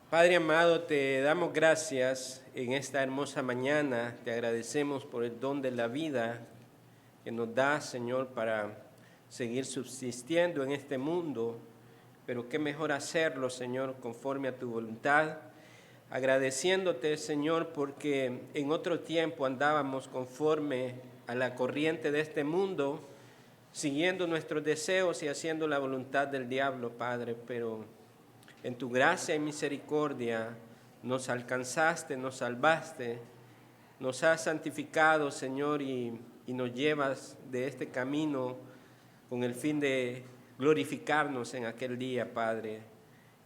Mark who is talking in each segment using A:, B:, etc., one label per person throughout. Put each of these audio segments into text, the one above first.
A: Padre amado, te damos gracias en esta hermosa mañana. Te agradecemos por el don de la vida que nos das, Señor, para seguir subsistiendo en este mundo. Pero qué mejor hacerlo, Señor, conforme a tu voluntad. Agradeciéndote, Señor, porque en otro tiempo andábamos conforme a la corriente de este mundo, siguiendo nuestros deseos y haciendo la voluntad del diablo, Padre, pero en tu gracia y misericordia nos alcanzaste, nos salvaste, nos has santificado, Señor, y nos llevas de este camino con el fin de glorificarnos en aquel día, Padre.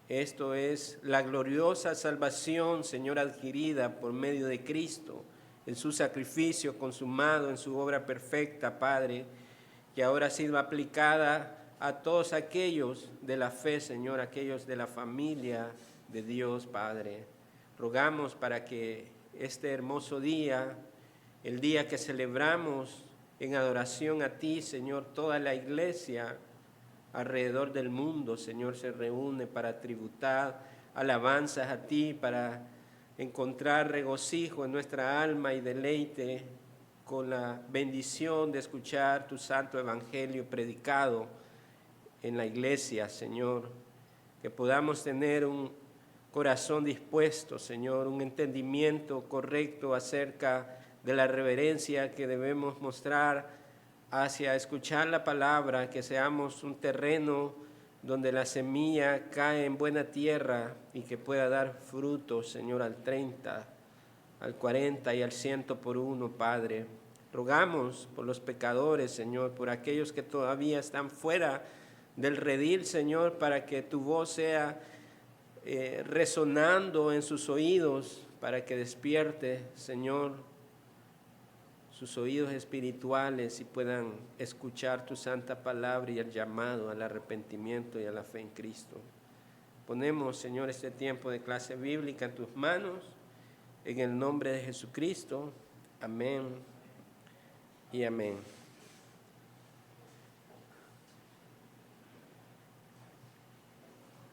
A: Esto es la gloriosa salvación, Señor, adquirida por medio de Cristo, en su sacrificio consumado, en su obra perfecta, Padre, que ahora ha sido aplicada a todos aquellos de la fe, Señor, aquellos de la familia de Dios, Padre. Rogamos para que este hermoso día, el día que celebramos en adoración a ti, Señor, toda la iglesia alrededor del mundo, Señor, se reúne para tributar alabanzas a ti, para encontrar regocijo en nuestra alma y deleite con la bendición de escuchar tu santo evangelio predicado en la iglesia, Señor. Que podamos tener un corazón dispuesto, Señor, un entendimiento correcto acerca de la reverencia que debemos mostrar hacia escuchar la palabra, que seamos un terreno donde la semilla cae en buena tierra y que pueda dar fruto, Señor, al 30, al 40 y al 100 por uno, Padre. Rogamos por los pecadores, Señor, por aquellos que todavía están fuera del redil, Señor, para que tu voz sea resonando en sus oídos, para que despierte, Señor, sus oídos espirituales y puedan escuchar tu santa palabra y el llamado al arrepentimiento y a la fe en Cristo. Ponemos, Señor, este tiempo de clase bíblica en tus manos, en el nombre de Jesucristo. Amén y amén.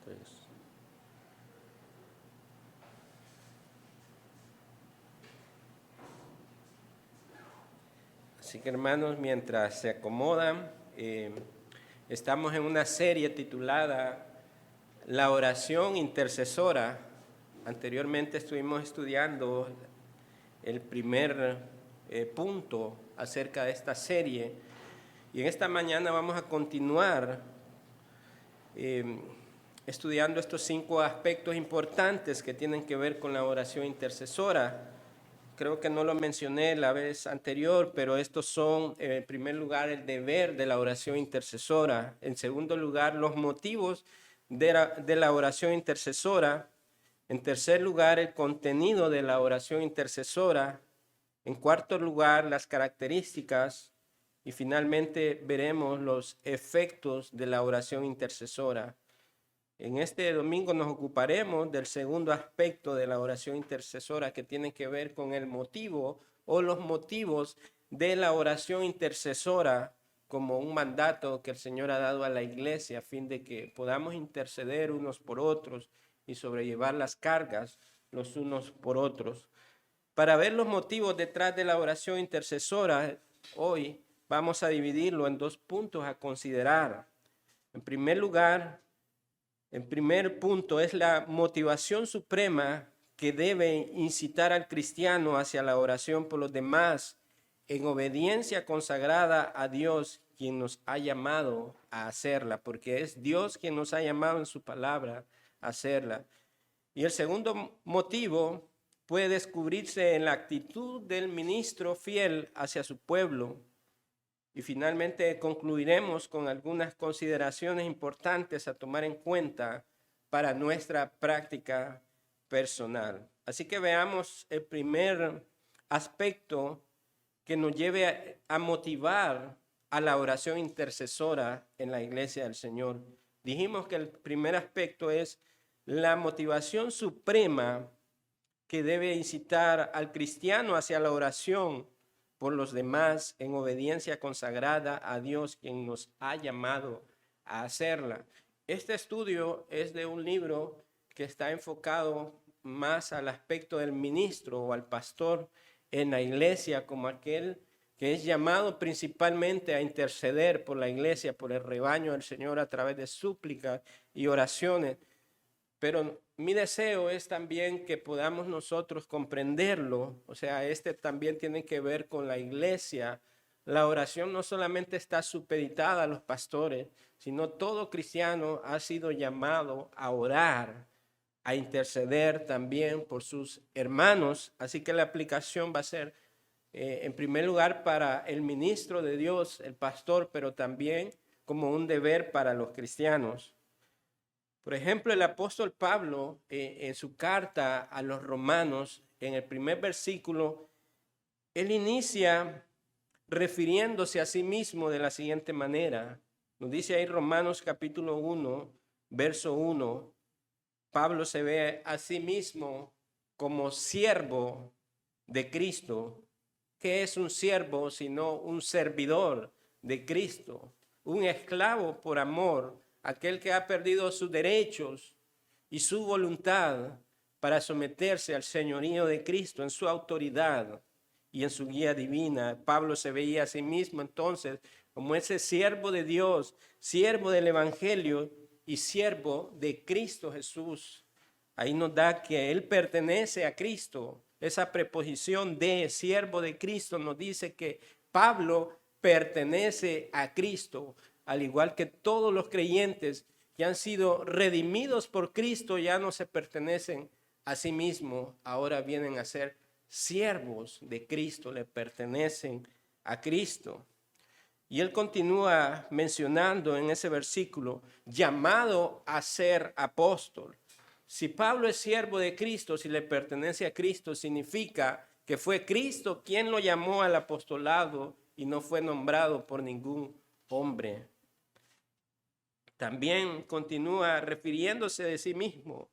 A: Entonces, así que, hermanos, mientras se acomodan, estamos en una serie titulada La oración intercesora. Anteriormente estuvimos estudiando el primer punto acerca de esta serie y en esta mañana vamos a continuar estudiando estos 5 aspectos importantes que tienen que ver con la oración intercesora. Creo que no lo mencioné la vez anterior, pero estos son, en primer lugar, el deber de la oración intercesora. En segundo lugar, los motivos de la oración intercesora. En tercer lugar, el contenido de la oración intercesora. En cuarto lugar, las características. Y finalmente veremos los efectos de la oración intercesora. En este domingo nos ocuparemos del segundo aspecto de la oración intercesora, que tiene que ver con el motivo o los motivos de la oración intercesora como un mandato que el Señor ha dado a la iglesia a fin de que podamos interceder unos por otros y sobrellevar las cargas los unos por otros. Para ver los motivos detrás de la oración intercesora, hoy vamos a dividirlo en 2 puntos a considerar. En primer lugar, el primer punto es la motivación suprema que debe incitar al cristiano hacia la oración por los demás en obediencia consagrada a Dios, quien nos ha llamado a hacerla, porque es Dios quien nos ha llamado en su palabra a hacerla. Y el segundo motivo puede descubrirse en la actitud del ministro fiel hacia su pueblo. Y finalmente concluiremos con algunas consideraciones importantes a tomar en cuenta para nuestra práctica personal. Así que veamos el primer aspecto que nos lleve a motivar a la oración intercesora en la iglesia del Señor. Dijimos que el primer aspecto es la motivación suprema que debe incitar al cristiano hacia la oración por los demás en obediencia consagrada a Dios, quien nos ha llamado a hacerla. Este estudio es de un libro que está enfocado más al aspecto del ministro o al pastor en la iglesia, como aquel que es llamado principalmente a interceder por la iglesia, por el rebaño del Señor a través de súplicas y oraciones. Pero mi deseo es también que podamos nosotros comprenderlo. O sea, también tiene que ver con la iglesia. La oración no solamente está supeditada a los pastores, sino todo cristiano ha sido llamado a orar, a interceder también por sus hermanos. Así que la aplicación va a ser, en primer lugar, para el ministro de Dios, el pastor, pero también como un deber para los cristianos. Por ejemplo, el apóstol Pablo, en su carta a los romanos, en el primer versículo, él inicia refiriéndose a sí mismo de la siguiente manera. Nos dice ahí Romanos capítulo 1, verso 1, Pablo se ve a sí mismo como siervo de Cristo. ¿Qué es un siervo sino un servidor de Cristo? Un esclavo por amor, aquel que ha perdido sus derechos y su voluntad para someterse al señorío de Cristo en su autoridad y en su guía divina. Pablo se veía a sí mismo entonces como ese siervo de Dios, siervo del Evangelio y siervo de Cristo Jesús. Ahí nos da que él pertenece a Cristo. Esa preposición de siervo de Cristo nos dice que Pablo pertenece a Cristo, al igual que todos los creyentes que han sido redimidos por Cristo ya no se pertenecen a sí mismos, ahora vienen a ser siervos de Cristo, le pertenecen a Cristo. Y él continúa mencionando en ese versículo, llamado a ser apóstol. Si Pablo es siervo de Cristo, si le pertenece a Cristo, significa que fue Cristo quien lo llamó al apostolado y no fue nombrado por ningún hombre. También continúa refiriéndose de sí mismo,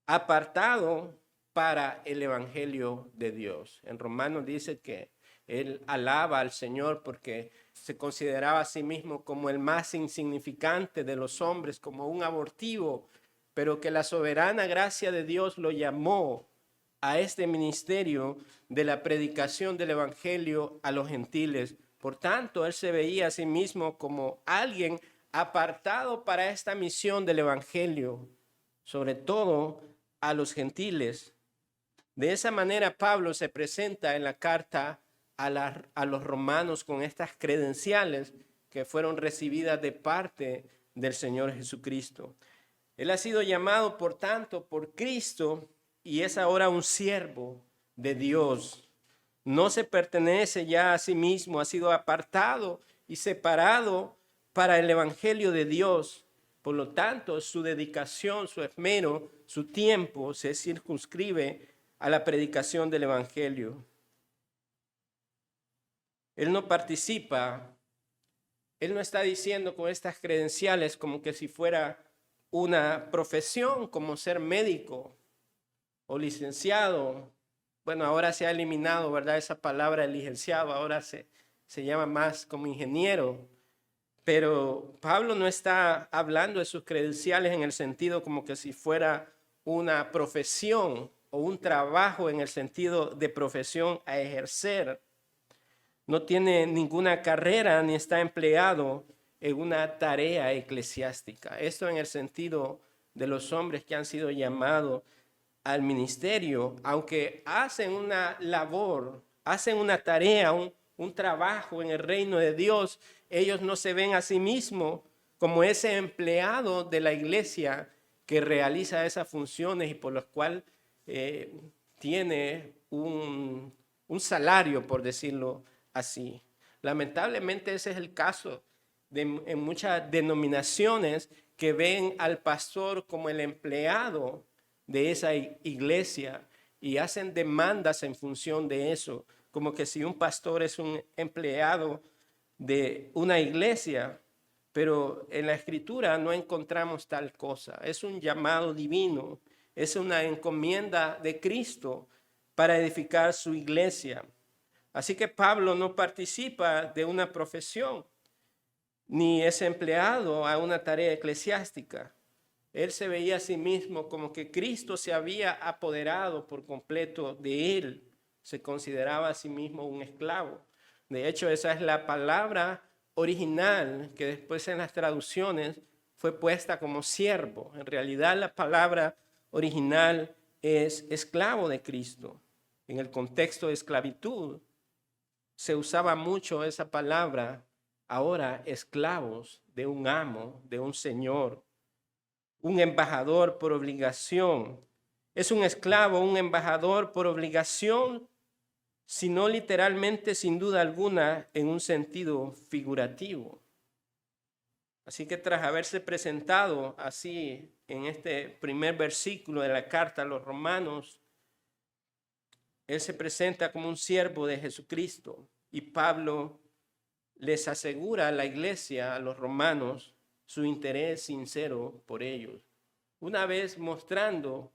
A: apartado para el evangelio de Dios. En Romanos dice que él alaba al Señor porque se consideraba a sí mismo como el más insignificante de los hombres, como un abortivo, pero que la soberana gracia de Dios lo llamó a este ministerio de la predicación del evangelio a los gentiles. Por tanto, él se veía a sí mismo como alguien apartado para esta misión del evangelio, sobre todo a los gentiles. De esa manera Pablo se presenta en la carta a los romanos con estas credenciales que fueron recibidas de parte del Señor Jesucristo. Él ha sido llamado, por tanto, por Cristo y es ahora un siervo de Dios. No se pertenece ya a sí mismo, ha sido apartado y separado para el evangelio de Dios. Por lo tanto, su dedicación, su esmero, su tiempo se circunscribe a la predicación del evangelio. Él no participa, él no está diciendo con estas credenciales como que si fuera una profesión como ser médico o licenciado. Bueno, ahora se ha eliminado, ¿verdad? Esa palabra licenciado, ahora se llama más como ingeniero. Pero Pablo no está hablando de sus credenciales en el sentido como que si fuera una profesión o un trabajo en el sentido de profesión a ejercer. No tiene ninguna carrera ni está empleado en una tarea eclesiástica. Esto en el sentido de los hombres que han sido llamados al ministerio, aunque hacen una labor, hacen una tarea, un trabajo en el reino de Dios, ellos no se ven a sí mismos como ese empleado de la iglesia que realiza esas funciones y por las cuales tiene un salario, por decirlo así. Lamentablemente ese es el caso en muchas denominaciones que ven al pastor como el empleado de esa iglesia y hacen demandas en función de eso, como que si un pastor es un empleado de una iglesia, pero en la escritura no encontramos tal cosa. Es un llamado divino, es una encomienda de Cristo para edificar su iglesia. Así que Pablo no participa de una profesión, ni es empleado a una tarea eclesiástica. Él se veía a sí mismo como que Cristo se había apoderado por completo de él. Se consideraba a sí mismo un esclavo. De hecho, esa es la palabra original que después en las traducciones fue puesta como siervo. En realidad la palabra original es esclavo de Cristo. En el contexto de esclavitud se usaba mucho esa palabra. Ahora esclavos de un amo, de un señor, un embajador por obligación. Es un esclavo, un embajador por obligación, sino literalmente, sin duda alguna, en un sentido figurativo. Así que tras haberse presentado así en este primer versículo de la carta a los romanos, él se presenta como un siervo de Jesucristo y Pablo les asegura a la iglesia, a los romanos, su interés sincero por ellos. Una vez mostrando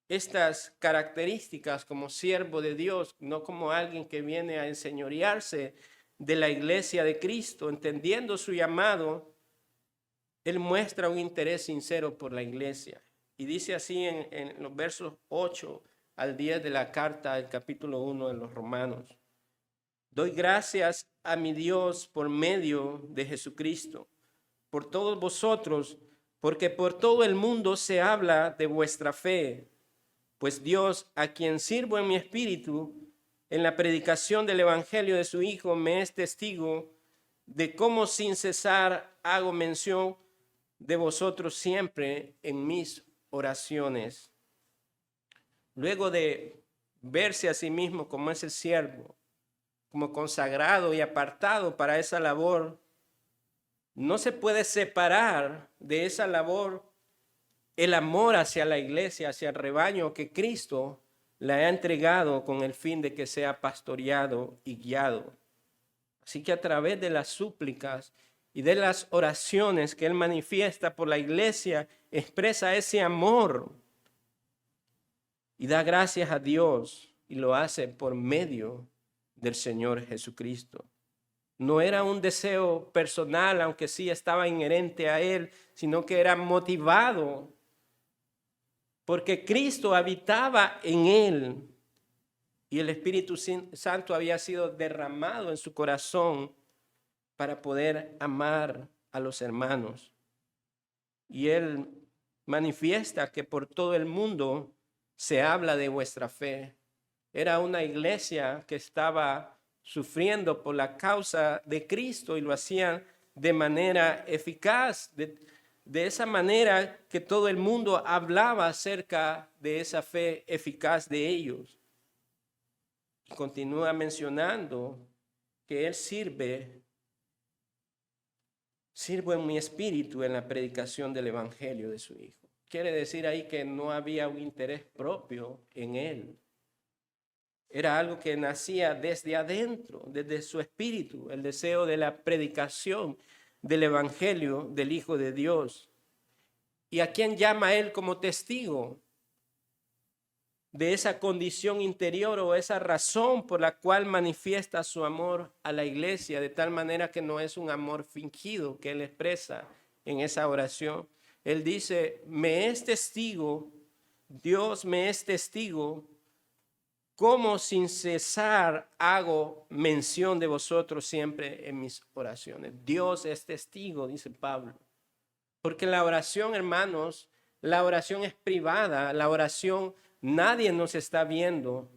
A: estas características como siervo de Dios, no como alguien que viene a enseñorearse de la iglesia de Cristo, entendiendo su llamado, él muestra un interés sincero por la iglesia. Y dice así en los versos 8 al 10 de la carta del capítulo 1 de los Romanos. Doy gracias a mi Dios por medio de Jesucristo, por todos vosotros, porque por todo el mundo se habla de vuestra fe. Pues Dios, a quien sirvo en mi espíritu, en la predicación del evangelio de su Hijo, me es testigo de cómo sin cesar hago mención de vosotros siempre en mis oraciones. Luego de verse a sí mismo como ese siervo, como consagrado y apartado para esa labor, no se puede separar de esa labor el amor hacia la iglesia, hacia el rebaño que Cristo le ha entregado con el fin de que sea pastoreado y guiado. Así que a través de las súplicas y de las oraciones que él manifiesta por la iglesia, expresa ese amor y da gracias a Dios, y lo hace por medio del Señor Jesucristo. No era un deseo personal, aunque sí estaba inherente a él, sino que era motivado porque Cristo habitaba en él y el Espíritu Santo había sido derramado en su corazón para poder amar a los hermanos. Y él manifiesta que por todo el mundo se habla de vuestra fe. Era una iglesia que estaba sufriendo por la causa de Cristo y lo hacían de manera eficaz, de esa manera que todo el mundo hablaba acerca de esa fe eficaz de ellos. Y continúa mencionando que él sirvo en mi espíritu en la predicación del evangelio de su Hijo. Quiere decir ahí que no había un interés propio en él. Era algo que nacía desde adentro, desde su espíritu, el deseo de la predicación del evangelio del Hijo de Dios. ¿Y a quién llama él como testigo de esa condición interior o esa razón por la cual manifiesta su amor a la iglesia, de tal manera que no es un amor fingido que él expresa en esa oración? Él dice, me es testigo, Dios me es testigo, cómo sin cesar hago mención de vosotros siempre en mis oraciones. Dios es testigo, dice Pablo. Porque la oración, hermanos, la oración es privada, la oración nadie nos está viendo.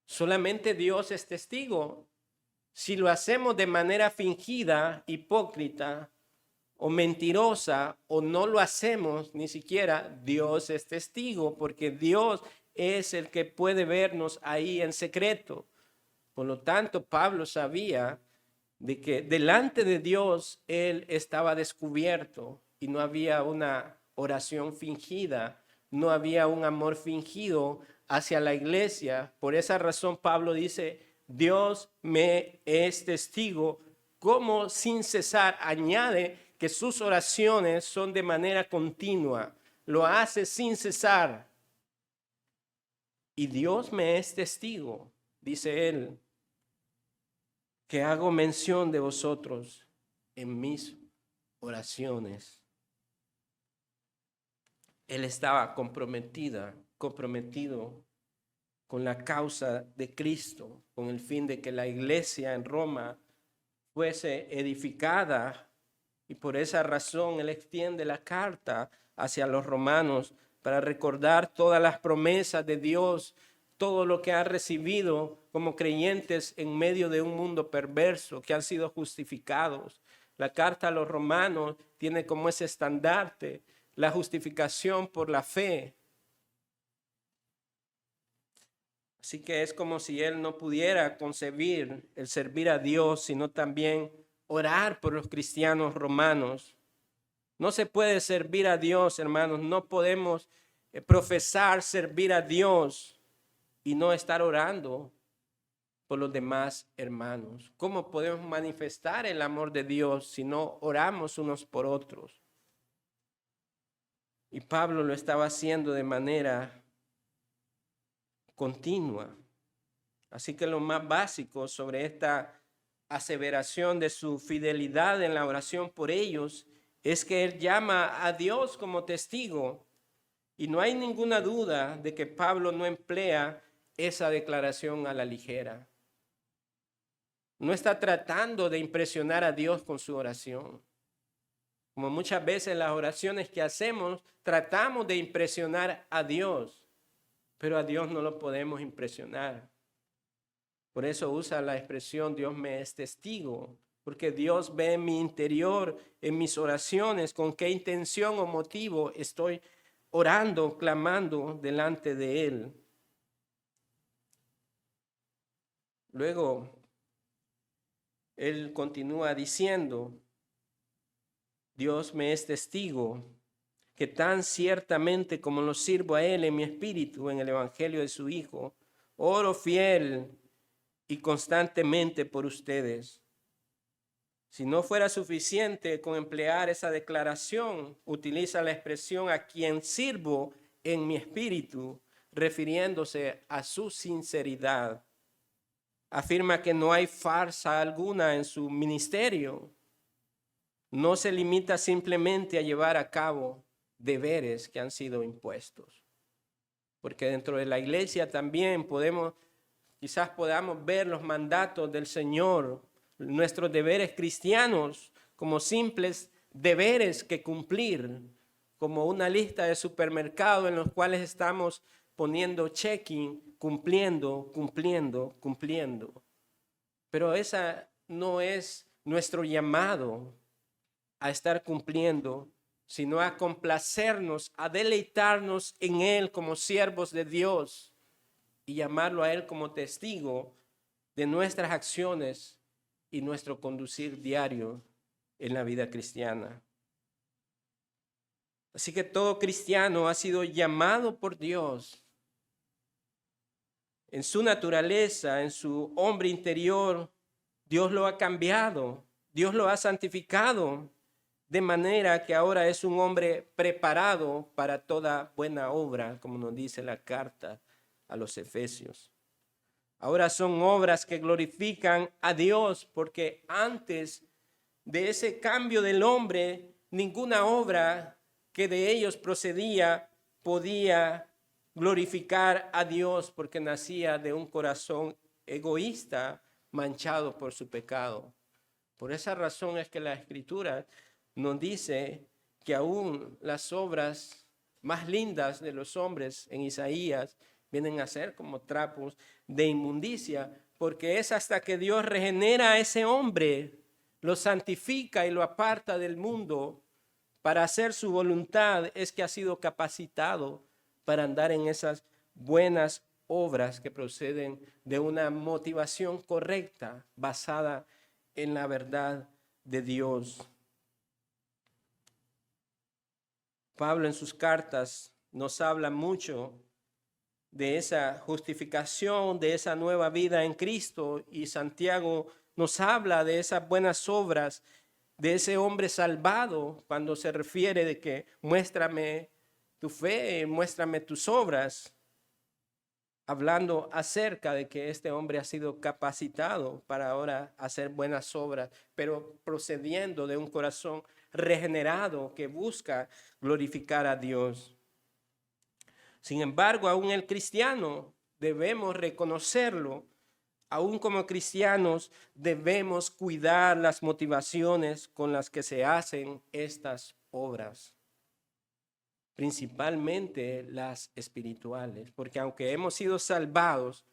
A: Solamente Dios es testigo. Si lo hacemos de manera fingida, hipócrita o mentirosa, o no lo hacemos ni siquiera, Dios es testigo, porque Dios es el que puede vernos ahí en secreto. Por lo tanto, Pablo sabía de que delante de Dios él estaba descubierto y no había una oración fingida, no había un amor fingido hacia la iglesia. Por esa razón Pablo dice, Dios me es testigo, como sin cesar, añade que sus oraciones son de manera continua, lo hace sin cesar. Y Dios me es testigo, dice él, que hago mención de vosotros en mis oraciones. Él estaba comprometido con la causa de Cristo, con el fin de que la iglesia en Roma fuese edificada, y por esa razón él extiende la carta hacia los romanos para recordar todas las promesas de Dios, todo lo que ha recibido como creyentes en medio de un mundo perverso, que han sido justificados. La carta a los romanos tiene como ese estandarte la justificación por la fe. Así que es como si él no pudiera concebir el servir a Dios, sino también orar por los cristianos romanos. No se puede servir a Dios, hermanos. No podemos profesar servir a Dios y no estar orando por los demás hermanos. ¿Cómo podemos manifestar el amor de Dios si no oramos unos por otros? Y Pablo lo estaba haciendo de manera continua. Así que lo más básico sobre esta aseveración de su fidelidad en la oración por ellos es que él llama a Dios como testigo. Y no hay ninguna duda de que Pablo no emplea esa declaración a la ligera. No está tratando de impresionar a Dios con su oración. Como muchas veces las oraciones que hacemos, tratamos de impresionar a Dios, pero a Dios no lo podemos impresionar. Por eso usa la expresión Dios me es testigo, porque Dios ve en mi interior, en mis oraciones, con qué intención o motivo estoy orando, clamando delante de Él. Luego, Él continúa diciendo, Dios me es testigo, que tan ciertamente como lo sirvo a Él en mi espíritu, en el evangelio de su Hijo, oro fiel y constantemente por ustedes. Si no fuera suficiente con emplear esa declaración, utiliza la expresión a quien sirvo en mi espíritu, refiriéndose a su sinceridad. Afirma que no hay farsa alguna en su ministerio. No se limita simplemente a llevar a cabo deberes que han sido impuestos. Porque dentro de la iglesia también quizás podamos ver los mandatos del Señor, nuestros deberes cristianos como simples deberes que cumplir, como una lista de supermercado en los cuales estamos poniendo checking, cumpliendo. Pero esa no es nuestro llamado a estar cumpliendo, sino a complacernos, a deleitarnos en Él como siervos de Dios y llamarlo a Él como testigo de nuestras acciones y nuestro conducir diario en la vida cristiana. Así que todo cristiano ha sido llamado por Dios en su naturaleza, en su hombre interior. Dios lo ha cambiado, Dios lo ha santificado, de manera que ahora es un hombre preparado para toda buena obra, como nos dice la carta a los Efesios. Ahora son obras que glorifican a Dios, porque antes de ese cambio del hombre, ninguna obra que de ellos procedía podía glorificar a Dios, porque nacía de un corazón egoísta manchado por su pecado. Por esa razón es que la Escritura nos dice que aún las obras más lindas de los hombres en Isaías vienen a ser como trapos de inmundicia, porque es hasta que Dios regenera a ese hombre, lo santifica y lo aparta del mundo para hacer su voluntad, es que ha sido capacitado para andar en esas buenas obras que proceden de una motivación correcta, basada en la verdad de Dios. Pablo en sus cartas nos habla mucho de esa justificación, de esa nueva vida en Cristo, y Santiago nos habla de esas buenas obras, de ese hombre salvado, cuando se refiere de que muéstrame tu fe, muéstrame tus obras, hablando acerca de que este hombre ha sido capacitado para ahora hacer buenas obras, pero procediendo de un corazón regenerado que busca glorificar a Dios. Sin embargo, aún el cristiano debemos reconocerlo. Aún como cristianos debemos cuidar las motivaciones con las que se hacen estas obras, principalmente las espirituales, porque aunque hemos sido salvados,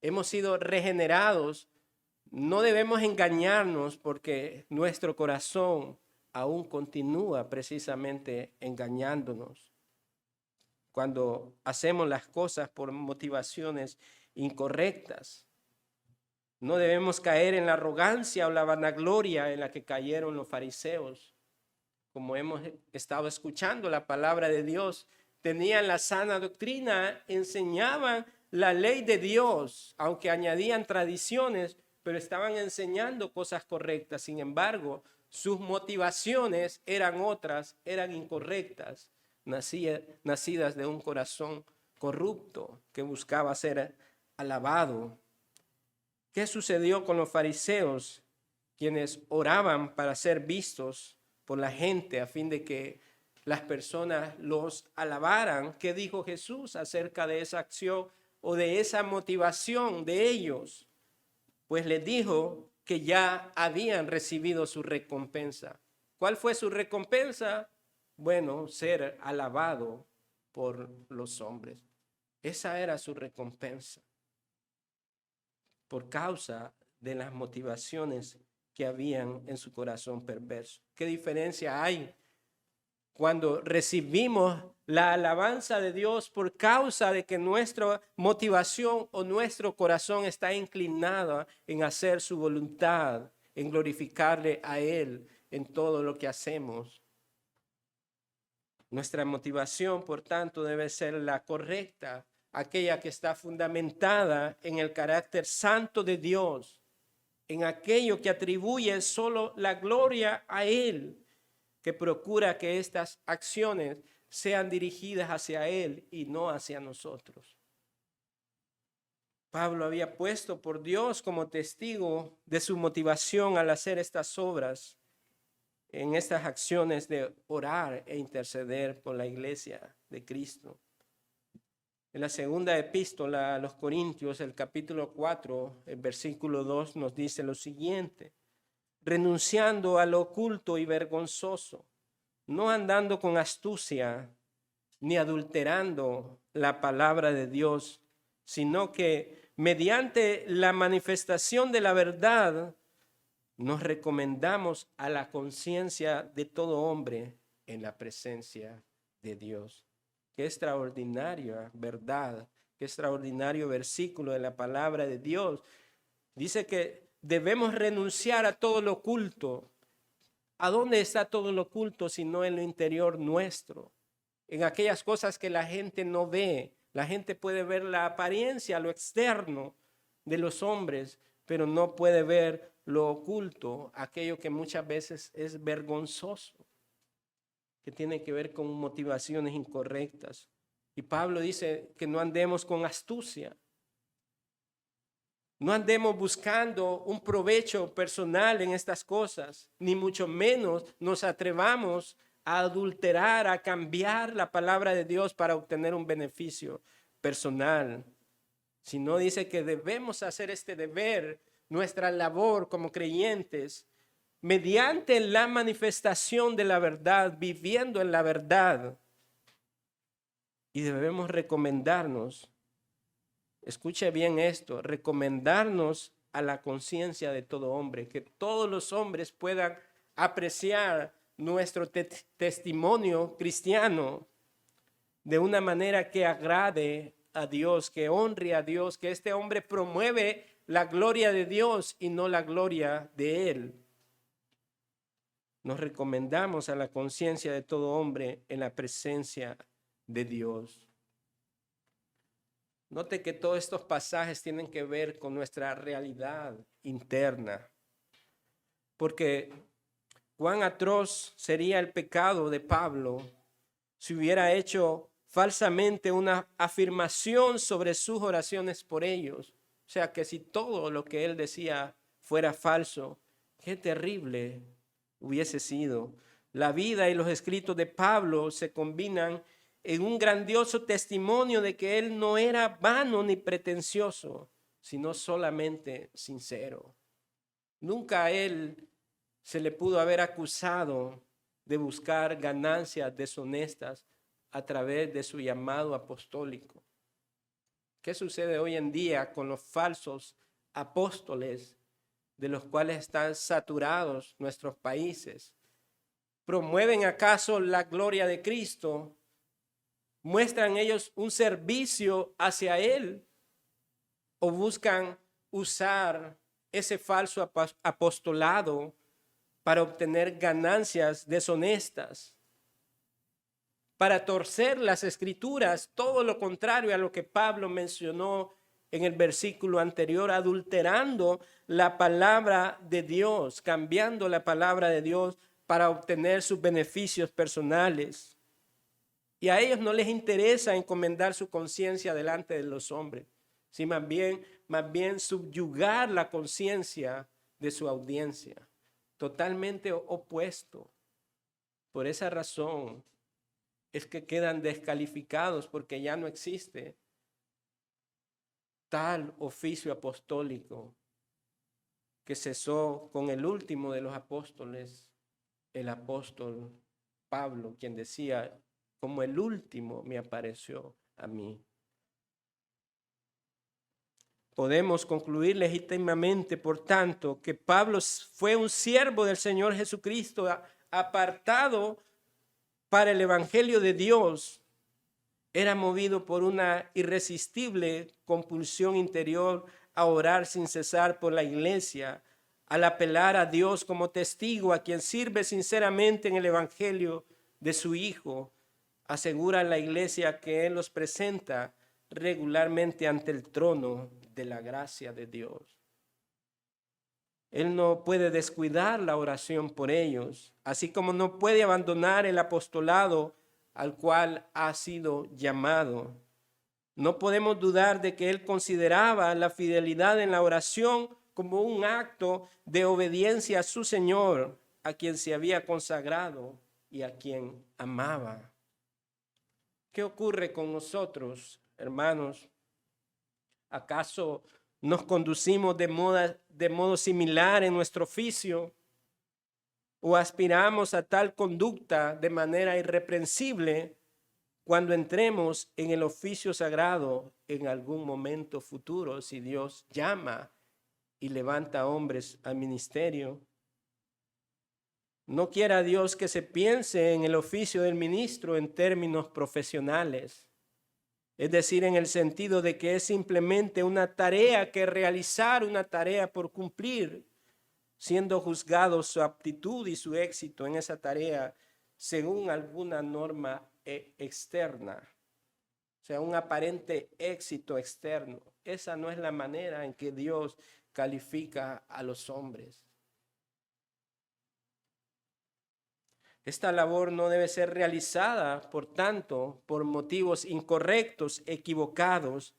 A: hemos sido regenerados, no debemos engañarnos porque nuestro corazón aún continúa precisamente engañándonos cuando hacemos las cosas por motivaciones incorrectas. No debemos caer en la arrogancia o la vanagloria en la que cayeron los fariseos. Como hemos estado escuchando la palabra de Dios, tenían la sana doctrina, enseñaban la ley de Dios, aunque añadían tradiciones, pero estaban enseñando cosas correctas. Sin embargo, sus motivaciones eran otras, eran incorrectas, nacidas de un corazón corrupto que buscaba ser alabado. ¿Qué sucedió con los fariseos, quienes oraban para ser vistos por la gente a fin de que las personas los alabaran? ¿Qué dijo Jesús acerca de esa acción o de esa motivación de ellos? Pues les dijo que ya habían recibido su recompensa. ¿Cuál fue su recompensa? Bueno, ser alabado por los hombres. Esa era su recompensa, por causa de las motivaciones que habían en su corazón perverso. ¿Qué diferencia hay cuando recibimos la alabanza de Dios por causa de que nuestra motivación o nuestro corazón está inclinado en hacer su voluntad, en glorificarle a Él en todo lo que hacemos? Nuestra motivación, por tanto, debe ser la correcta, aquella que está fundamentada en el carácter santo de Dios, en aquello que atribuye solo la gloria a Él, que procura que estas acciones sean dirigidas hacia Él y no hacia nosotros. Pablo había puesto por Dios como testigo de su motivación al hacer estas obras, en estas acciones de orar e interceder por la iglesia de Cristo. En la segunda epístola a los Corintios, el capítulo 4, el versículo 2 nos dice lo siguiente: renunciando a lo oculto y vergonzoso, no andando con astucia, ni adulterando la palabra de Dios, sino que mediante la manifestación de la verdad, nos recomendamos a la conciencia de todo hombre en la presencia de Dios. Qué extraordinaria verdad, qué extraordinario versículo de la palabra de Dios. Dice que debemos renunciar a todo lo oculto. ¿A dónde está todo lo oculto sino en lo interior nuestro? En aquellas cosas que la gente no ve. La gente puede ver la apariencia, lo externo de los hombres, pero no puede ver lo oculto, aquello que muchas veces es vergonzoso, que tiene que ver con motivaciones incorrectas. Y Pablo dice que no andemos con astucia. No andemos buscando un provecho personal en estas cosas, ni mucho menos nos atrevamos a adulterar, a cambiar la palabra de Dios para obtener un beneficio personal. Sino dice que debemos hacer este deber, nuestra labor como creyentes, mediante la manifestación de la verdad, viviendo en la verdad. Y debemos recomendarnos, escuche bien esto, recomendarnos a la conciencia de todo hombre, que todos los hombres puedan apreciar nuestro testimonio cristiano de una manera que agrade a Dios, que honre a Dios, que este hombre promueve la gloria de Dios y no la gloria de él. Nos recomendamos a la conciencia de todo hombre en la presencia de Dios. Note que todos estos pasajes tienen que ver con nuestra realidad interna, porque cuán atroz sería el pecado de Pablo si hubiera hecho falsamente una afirmación sobre sus oraciones por ellos. O sea, que si todo lo que él decía fuera falso, qué terrible hubiese sido. La vida y los escritos de Pablo se combinan en un grandioso testimonio de que él no era vano ni pretencioso, sino solamente sincero. Nunca a él se le pudo haber acusado de buscar ganancias deshonestas a través de su llamado apostólico. ¿Qué sucede hoy en día con los falsos apóstoles de los cuales están saturados nuestros países? ¿Promueven acaso la gloria de Cristo? ¿Muestran ellos un servicio hacia Él? ¿O buscan usar ese falso apostolado para obtener ganancias deshonestas, para torcer las escrituras? Todo lo contrario a lo que Pablo mencionó en el versículo anterior, adulterando la palabra de Dios, cambiando la palabra de Dios para obtener sus beneficios personales. Y a ellos no les interesa encomendar su conciencia delante de los hombres, sino más bien subyugar la conciencia de su audiencia. Totalmente opuesto. Por esa razón es que quedan descalificados, porque ya no existe tal oficio apostólico que cesó con el último de los apóstoles, el apóstol Pablo, quien decía: como el último me apareció a mí. Podemos concluir legítimamente, por tanto, que Pablo fue un siervo del Señor Jesucristo, apartado para el evangelio de Dios. Era movido por una irresistible compulsión interior a orar sin cesar por la iglesia, al apelar a Dios como testigo, a quien sirve sinceramente en el evangelio de su Hijo. Asegura a la iglesia que Él los presenta regularmente ante el trono de la gracia de Dios. Él no puede descuidar la oración por ellos, así como no puede abandonar el apostolado al cual ha sido llamado. No podemos dudar de que Él consideraba la fidelidad en la oración como un acto de obediencia a su Señor, a quien se había consagrado y a quien amaba. ¿Qué ocurre con nosotros, hermanos? ¿Acaso nos conducimos de modo similar en nuestro oficio? ¿O aspiramos a tal conducta de manera irreprensible cuando entremos en el oficio sagrado en algún momento futuro, si Dios llama y levanta hombres al ministerio? No quiera Dios que se piense en el oficio del ministro en términos profesionales, es decir, en el sentido de que es simplemente una tarea que realizar, una tarea por cumplir, siendo juzgado su aptitud y su éxito en esa tarea según alguna norma externa, o sea, un aparente éxito externo. Esa no es la manera en que Dios califica a los hombres. Esta labor no debe ser realizada, por tanto, por motivos incorrectos, equivocados.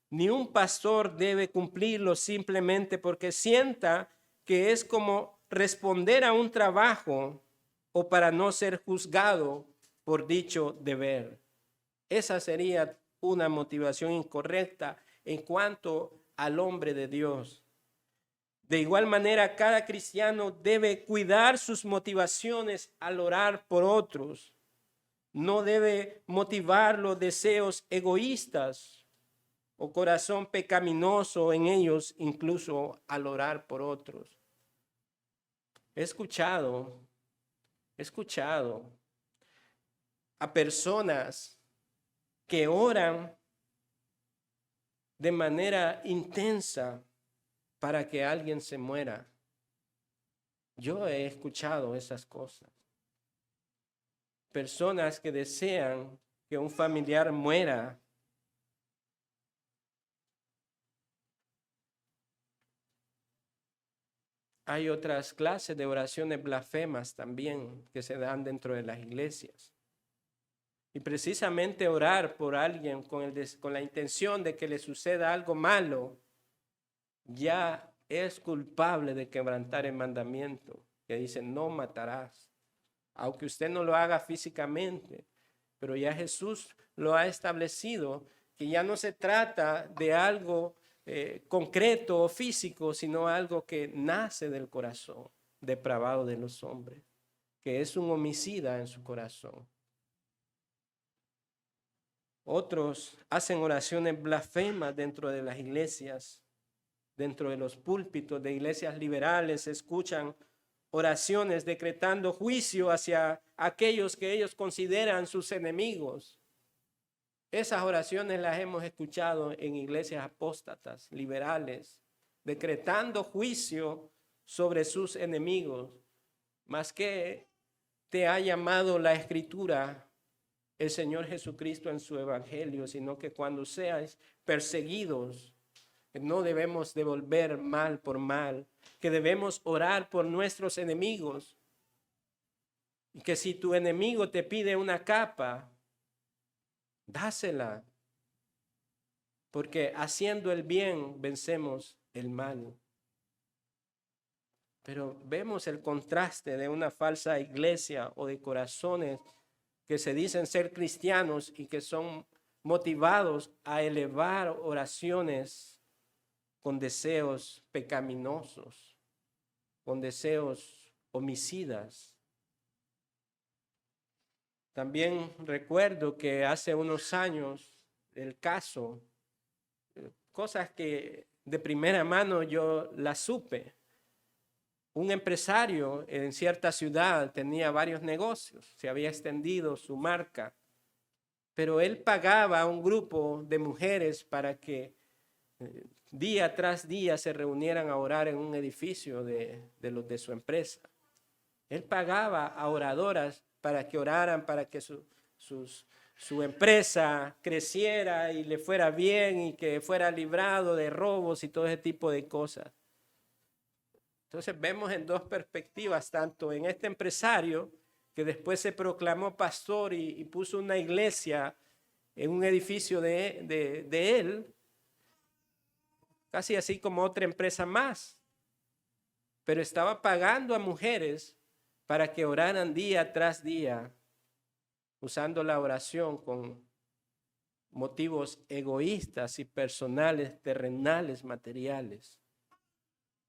A: Ni un pastor debe cumplirlo simplemente porque sienta que es como responder a un trabajo o para no ser juzgado por dicho deber. Esa sería una motivación incorrecta en cuanto al hombre de Dios. De igual manera, cada cristiano debe cuidar sus motivaciones al orar por otros. No debe motivar los deseos egoístas o corazón pecaminoso en ellos, incluso al orar por otros. He escuchado a personas que oran de manera intensa para que alguien se muera. Yo he escuchado esas cosas. Personas que desean que un familiar muera. Hay otras clases de oraciones blasfemas también que se dan dentro de las iglesias. Y precisamente orar por alguien con la intención de que le suceda algo malo, ya es culpable de quebrantar el mandamiento, que dice: no matarás. Aunque usted no lo haga físicamente, pero ya Jesús lo ha establecido, que ya no se trata de algo concreto o físico, sino algo que nace del corazón depravado de los hombres, que es un homicida en su corazón. Otros hacen oraciones blasfemas dentro de las iglesias, dentro de los púlpitos de iglesias liberales, escuchan oraciones decretando juicio hacia aquellos que ellos consideran sus enemigos. Esas oraciones las hemos escuchado en iglesias apóstatas, liberales, decretando juicio sobre sus enemigos. Más que te ha llamado la Escritura el Señor Jesucristo en su evangelio, sino que cuando seáis perseguidos, no debemos devolver mal por mal, que debemos orar por nuestros enemigos, y que si tu enemigo te pide una capa, dásela, porque haciendo el bien vencemos el mal. Pero vemos el contraste de una falsa iglesia o de corazones que se dicen ser cristianos y que son motivados a elevar oraciones con deseos pecaminosos, con deseos homicidas. También recuerdo que hace unos años el caso, cosas que de primera mano yo las supe. Un empresario en cierta ciudad tenía varios negocios, se había extendido su marca, pero él pagaba a un grupo de mujeres para que día tras día se reunieran a orar en un edificio de su empresa. Él pagaba a oradoras para que oraran, para que su empresa creciera y le fuera bien y que fuera librado de robos y todo ese tipo de cosas. Entonces vemos en dos perspectivas, tanto en este empresario que después se proclamó pastor y puso una iglesia en un edificio de él, casi así como otra empresa más, pero estaba pagando a mujeres para que oraran día tras día, usando la oración con motivos egoístas y personales, terrenales, materiales.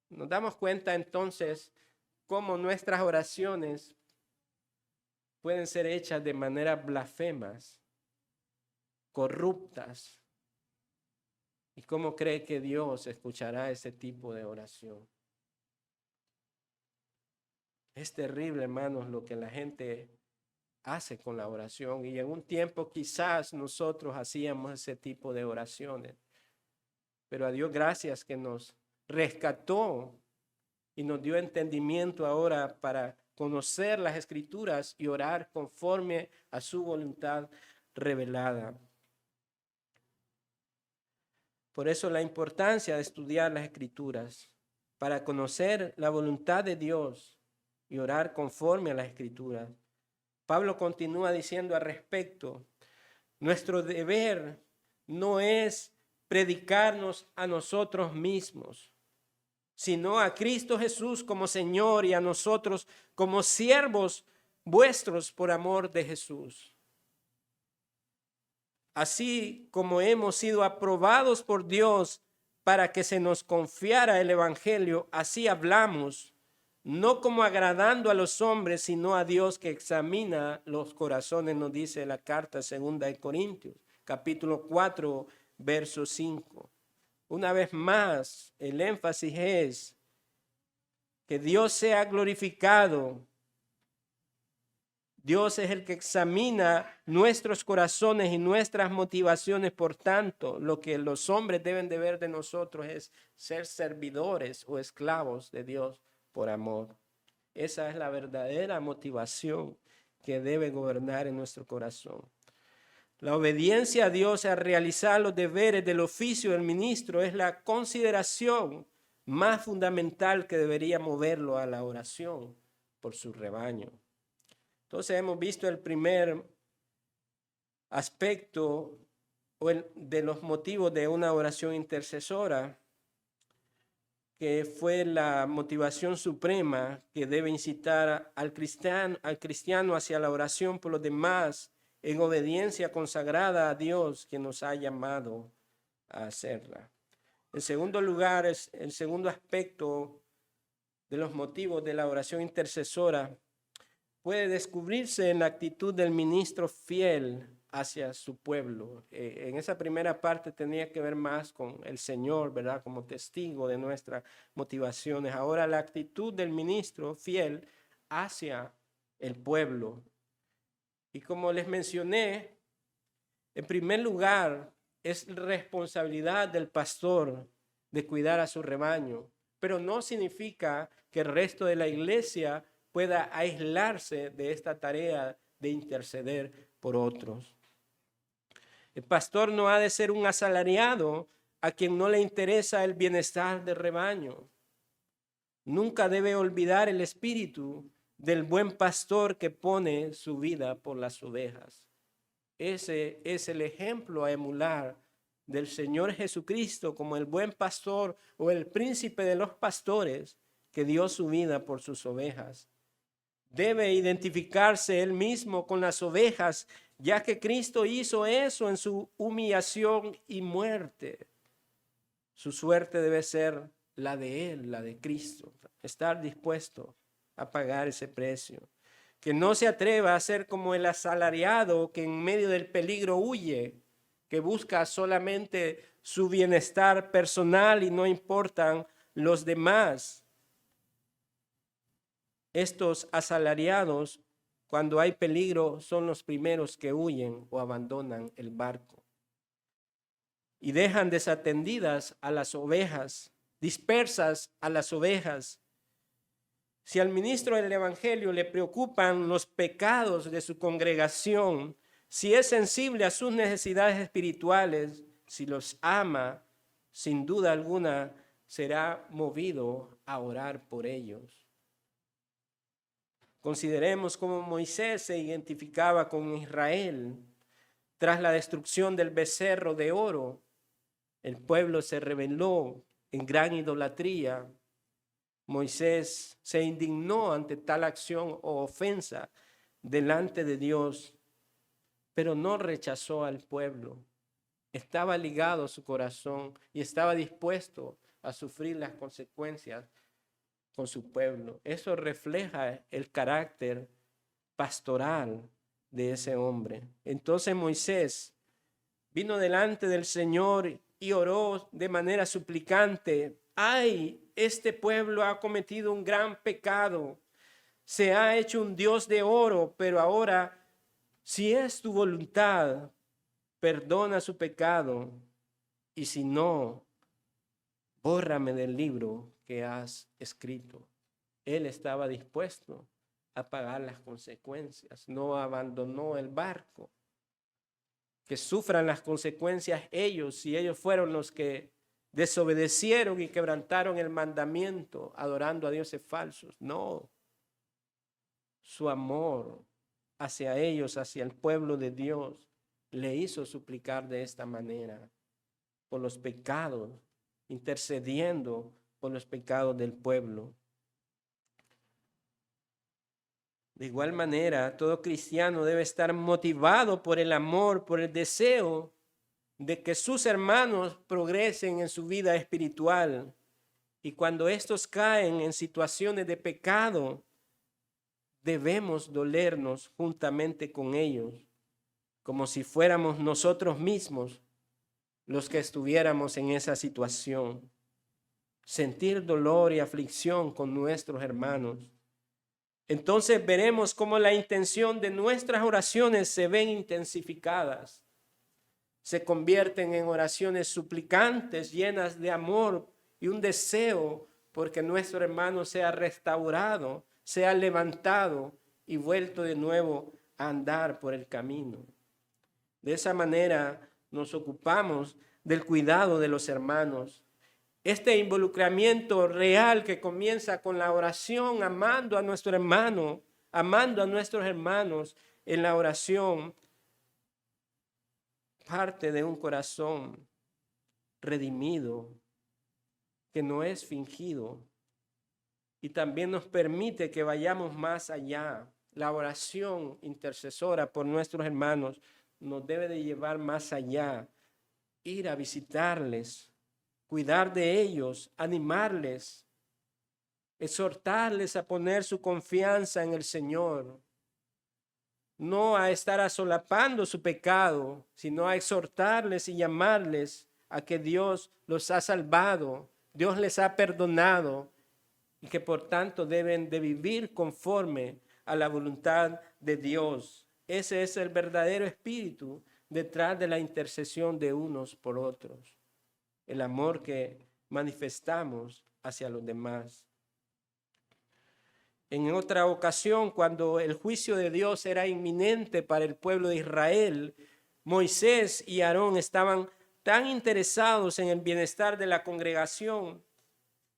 A: Nos damos cuenta entonces cómo nuestras oraciones pueden ser hechas de manera blasfemas, corruptas. ¿Y cómo cree que Dios escuchará ese tipo de oración? Es terrible, hermanos, lo que la gente hace con la oración. Y en un tiempo quizás nosotros hacíamos ese tipo de oraciones. Pero a Dios gracias que nos rescató y nos dio entendimiento ahora para conocer las Escrituras y orar conforme a su voluntad revelada. Por eso la importancia de estudiar las Escrituras, para conocer la voluntad de Dios y orar conforme a las Escrituras. Pablo continúa diciendo al respecto, nuestro deber no es predicarnos a nosotros mismos, sino a Cristo Jesús como Señor y a nosotros como siervos vuestros por amor de Jesús. Así como hemos sido aprobados por Dios para que se nos confiara el Evangelio, así hablamos, no como agradando a los hombres, sino a Dios que examina los corazones, nos dice la carta 2 de Corintios, capítulo 4, verso 5. Una vez más, el énfasis es que Dios sea glorificado. Dios es el que examina nuestros corazones y nuestras motivaciones. Por tanto, lo que los hombres deben de ver de nosotros es ser servidores o esclavos de Dios por amor. Esa es la verdadera motivación que debe gobernar en nuestro corazón. La obediencia a Dios a realizar los deberes del oficio del ministro es la consideración más fundamental que debería moverlo a la oración por su rebaño. Entonces hemos visto el primer aspecto de los motivos de una oración intercesora, que fue la motivación suprema que debe incitar al cristiano hacia la oración por los demás en obediencia consagrada a Dios que nos ha llamado a hacerla. En segundo lugar, el segundo aspecto de los motivos de la oración intercesora puede descubrirse en la actitud del ministro fiel hacia su pueblo. En esa primera parte tenía que ver más con el Señor, ¿verdad? Como testigo de nuestras motivaciones. Ahora la actitud del ministro fiel hacia el pueblo. Y como les mencioné, en primer lugar, es responsabilidad del pastor de cuidar a su rebaño, pero no significa que el resto de la iglesia pueda aislarse de esta tarea de interceder por otros. El pastor no ha de ser un asalariado a quien no le interesa el bienestar del rebaño. Nunca debe olvidar el espíritu del buen pastor que pone su vida por las ovejas. Ese es el ejemplo a emular del Señor Jesucristo como el buen pastor o el príncipe de los pastores que dio su vida por sus ovejas. Debe identificarse él mismo con las ovejas, ya que Cristo hizo eso en su humillación y muerte. Su suerte debe ser la de él, la de Cristo, estar dispuesto a pagar ese precio. Que no se atreva a ser como el asalariado que en medio del peligro huye, que busca solamente su bienestar personal y no importan los demás. Estos asalariados, cuando hay peligro, son los primeros que huyen o abandonan el barco. Y dejan desatendidas a las ovejas, dispersas a las ovejas. Si al ministro del Evangelio le preocupan los pecados de su congregación, si es sensible a sus necesidades espirituales, si los ama, sin duda alguna será movido a orar por ellos. Consideremos cómo Moisés se identificaba con Israel. Tras la destrucción del becerro de oro, el pueblo se rebeló en gran idolatría. Moisés se indignó ante tal acción o ofensa delante de Dios, pero no rechazó al pueblo. Estaba ligado su corazón y estaba dispuesto a sufrir las consecuencias con su pueblo. Eso refleja el carácter pastoral de ese hombre. Entonces Moisés vino delante del Señor y oró de manera suplicante: ¡ay! Este pueblo ha cometido un gran pecado. Se ha hecho un Dios de oro, pero ahora, si es tu voluntad, perdona su pecado, y si no, bórrame del libro que has escrito. Él estaba dispuesto a pagar las consecuencias, no abandonó el barco. Que sufran las consecuencias ellos, si ellos fueron los que desobedecieron y quebrantaron el mandamiento adorando a dioses falsos. No, su amor hacia ellos, hacia el pueblo de Dios, le hizo suplicar de esta manera por los pecados, intercediendo por los pecados del pueblo. De igual manera, todo cristiano debe estar motivado por el amor, por el deseo de que sus hermanos progresen en su vida espiritual. Y cuando estos caen en situaciones de pecado, debemos dolernos juntamente con ellos, como si fuéramos nosotros mismos los que estuviéramos en esa situación. Sentir dolor y aflicción con nuestros hermanos. Entonces veremos cómo la intención de nuestras oraciones se ven intensificadas. Se convierten en oraciones suplicantes, llenas de amor y un deseo porque nuestro hermano sea restaurado, sea levantado y vuelto de nuevo a andar por el camino. De esa manera nos ocupamos del cuidado de los hermanos. Este involucramiento real que comienza con la oración, amando a nuestro hermano, amando a nuestros hermanos en la oración, parte de un corazón redimido, que no es fingido, y también nos permite que vayamos más allá. la oración intercesora por nuestros hermanos nos debe de llevar más allá, ir a visitarles, cuidar de ellos, animarles, exhortarles a poner su confianza en el Señor, no a estar solapando su pecado, sino a exhortarles y llamarles a que Dios los ha salvado, Dios les ha perdonado y que por tanto deben de vivir conforme a la voluntad de Dios. Ese es el verdadero espíritu detrás de la intercesión de unos por otros, el amor que manifestamos hacia los demás. En otra ocasión, cuando el juicio de Dios era inminente para el pueblo de Israel, Moisés y Aarón estaban tan interesados en el bienestar de la congregación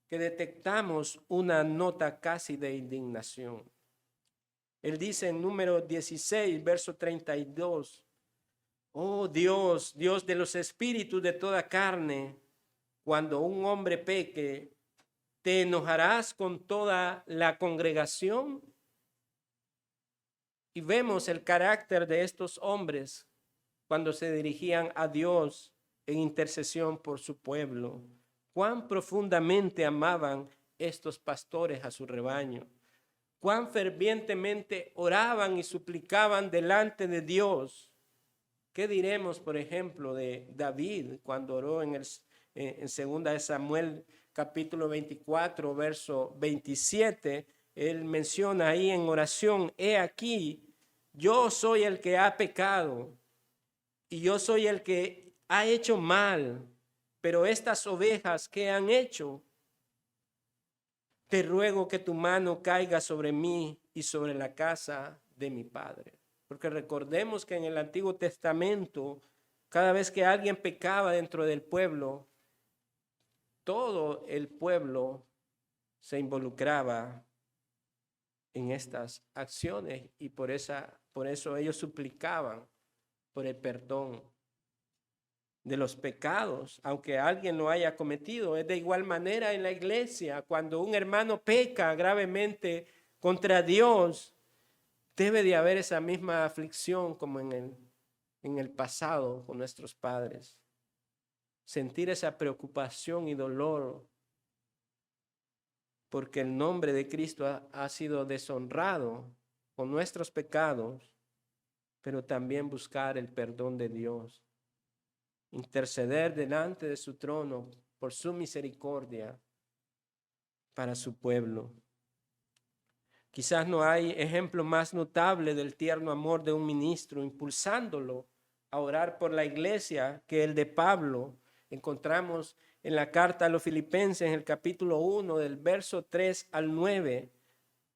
A: que detectamos una nota casi de indignación. Él dice en número 16, verso 32, oh Dios, Dios de los espíritus de toda carne, cuando un hombre peque, ¿te enojarás con toda la congregación? Y vemos el carácter de estos hombres cuando se dirigían a Dios en intercesión por su pueblo. Cuán profundamente amaban estos pastores a su rebaño. Cuán fervientemente oraban y suplicaban delante de Dios. ¿Qué diremos, por ejemplo, de David cuando oró en 2 de Samuel capítulo 24, verso 27? Él menciona ahí en oración, he aquí, yo soy el que ha pecado y yo soy el que ha hecho mal, pero estas ovejas que han hecho, te ruego que tu mano caiga sobre mí y sobre la casa de mi padre. Porque recordemos que en el Antiguo Testamento, cada vez que alguien pecaba dentro del pueblo, todo el pueblo se involucraba en estas acciones y por eso ellos suplicaban por el perdón de los pecados, aunque alguien lo haya cometido. Es de igual manera en la iglesia, cuando un hermano peca gravemente contra Dios, debe de haber esa misma aflicción como en el pasado con nuestros padres. Sentir esa preocupación y dolor porque el nombre de Cristo ha sido deshonrado con nuestros pecados, pero también buscar el perdón de Dios. Interceder delante de su trono por su misericordia para su pueblo. Quizás no hay ejemplo más notable del tierno amor de un ministro impulsándolo a orar por la iglesia que el de Pablo. Encontramos en la carta a los Filipenses, en el capítulo 1, del verso 3 al 9,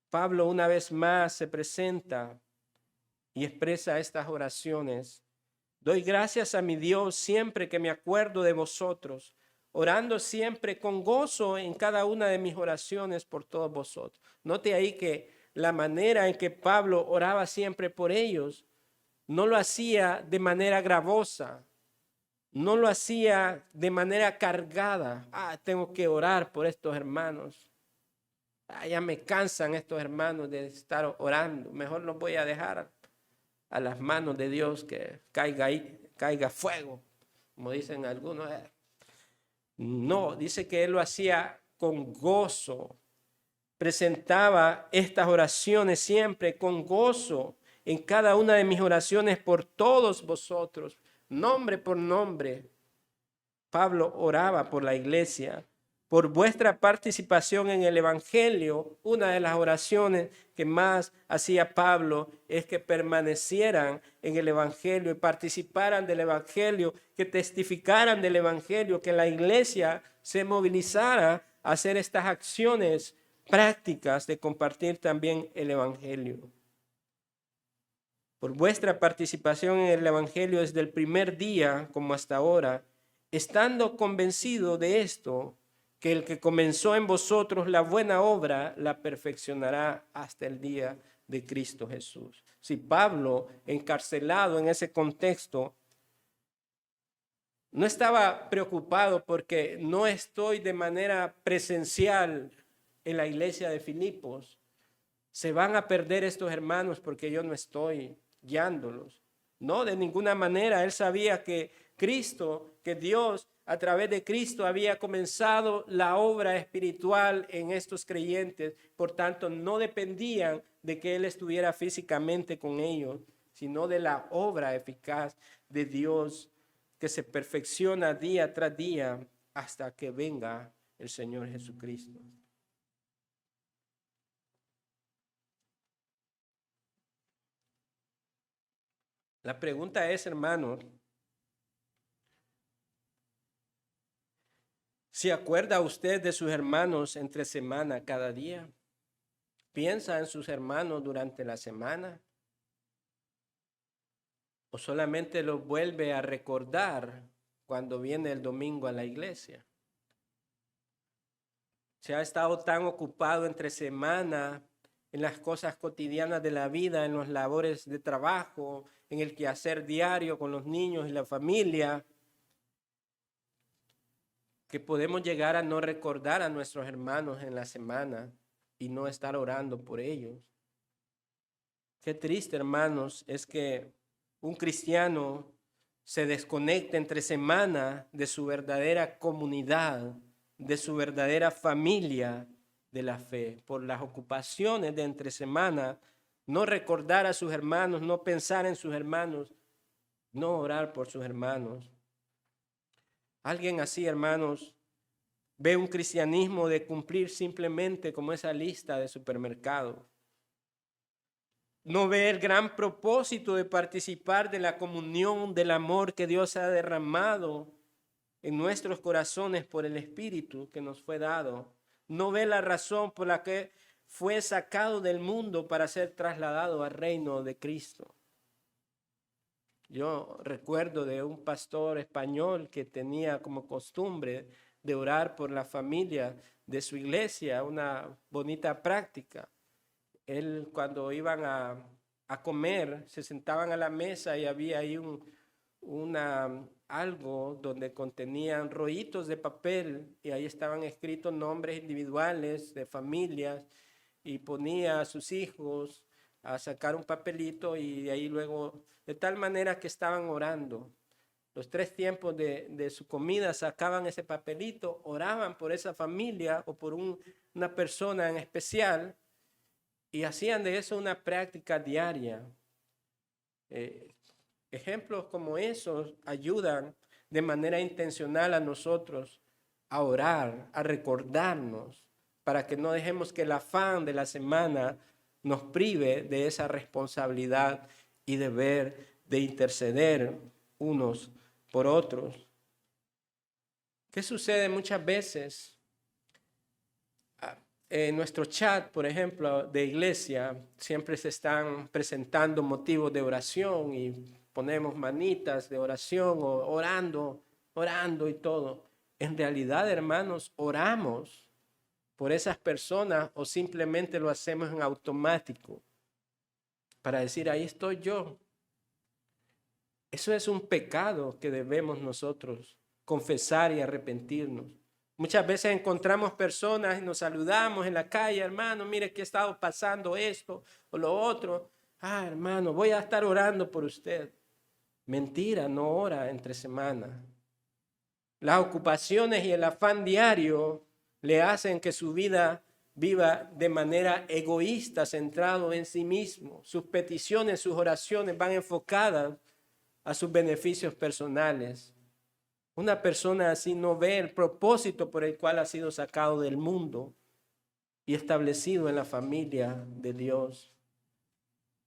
A: Pablo una vez más se presenta y expresa estas oraciones. Doy gracias a mi Dios siempre que me acuerdo de vosotros, orando siempre con gozo en cada una de mis oraciones por todos vosotros. Note ahí que la manera en que Pablo oraba siempre por ellos, no lo hacía de manera gravosa, no lo hacía de manera cargada. Tengo que orar por estos hermanos. Ya me cansan estos hermanos de estar orando. Mejor los voy a dejar a las manos de Dios, que caiga fuego, como dicen algunos. No, dice que él lo hacía con gozo. Presentaba estas oraciones siempre con gozo en cada una de mis oraciones por todos vosotros, nombre por nombre. Pablo oraba por la iglesia, por vuestra participación en el evangelio. Una de las oraciones que más hacía Pablo es que permanecieran en el evangelio y participaran del evangelio, que testificaran del evangelio, que la iglesia se movilizara a hacer estas acciones prácticas de compartir también el evangelio. Por vuestra participación en el evangelio desde el primer día como hasta ahora, estando convencido de esto, que el que comenzó en vosotros la buena obra la perfeccionará hasta el día de Cristo Jesús. Si Pablo, encarcelado en ese contexto, no estaba preocupado porque no estoy de manera presencial en la iglesia de Filipos, se van a perder estos hermanos porque yo no estoy guiándolos. No, de ninguna manera. Él sabía que Cristo, que Dios a través de Cristo había comenzado la obra espiritual en estos creyentes. Por tanto, no dependían de que Él estuviera físicamente con ellos, sino de la obra eficaz de Dios que se perfecciona día tras día hasta que venga el Señor Jesucristo. La pregunta es, hermanos, ¿se acuerda usted de sus hermanos entre semana cada día? ¿Piensa en sus hermanos durante la semana? ¿O solamente los vuelve a recordar cuando viene el domingo a la iglesia? ¿Se ha estado tan ocupado entre semana en las cosas cotidianas de la vida, en los labores de trabajo, en el quehacer diario con los niños y la familia, que podemos llegar a no recordar a nuestros hermanos en la semana y no estar orando por ellos? Qué triste, hermanos, es que un cristiano se desconecte entre semana de su verdadera comunidad, de su verdadera familia de la fe, por las ocupaciones de entre semana, no recordar a sus hermanos, no pensar en sus hermanos, no orar por sus hermanos. Alguien así, hermanos, ve un cristianismo de cumplir simplemente como esa lista de supermercado. No ve el gran propósito de participar de la comunión, del amor que Dios ha derramado en nuestros corazones por el Espíritu que nos fue dado. No ve la razón por la que fue sacado del mundo para ser trasladado al reino de Cristo. Yo recuerdo de un pastor español que tenía como costumbre de orar por la familia de su iglesia, una bonita práctica. Él, cuando iban a comer, se sentaban a la mesa y había ahí algo donde contenían rollitos de papel y ahí estaban escritos nombres individuales de familias, y ponía a sus hijos a sacar un papelito y de ahí luego, de tal manera que estaban orando. Los 3 tiempos de su comida sacaban ese papelito, oraban por esa familia o por una persona en especial, y hacían de eso una práctica diaria. Ejemplos como esos ayudan de manera intencional a nosotros a orar, a recordarnos, para que no dejemos que el afán de la semana nos prive de esa responsabilidad y deber de interceder unos por otros. ¿Qué sucede muchas veces? En nuestro chat, por ejemplo, de iglesia, siempre se están presentando motivos de oración y ponemos manitas de oración o orando y todo. En realidad, hermanos, oramos por esas personas o simplemente lo hacemos en automático para decir, ahí estoy yo. Eso es un pecado que debemos nosotros confesar y arrepentirnos. Muchas veces encontramos personas y nos saludamos en la calle, hermano, mire que ha estado pasando esto o lo otro. Ah, hermano, voy a estar orando por usted. Mentira, no ora entre semana. Las ocupaciones y el afán diario le hacen que su vida viva de manera egoísta, centrado en sí mismo. Sus peticiones, sus oraciones van enfocadas a sus beneficios personales. Una persona así no ve el propósito por el cual ha sido sacado del mundo y establecido en la familia de Dios.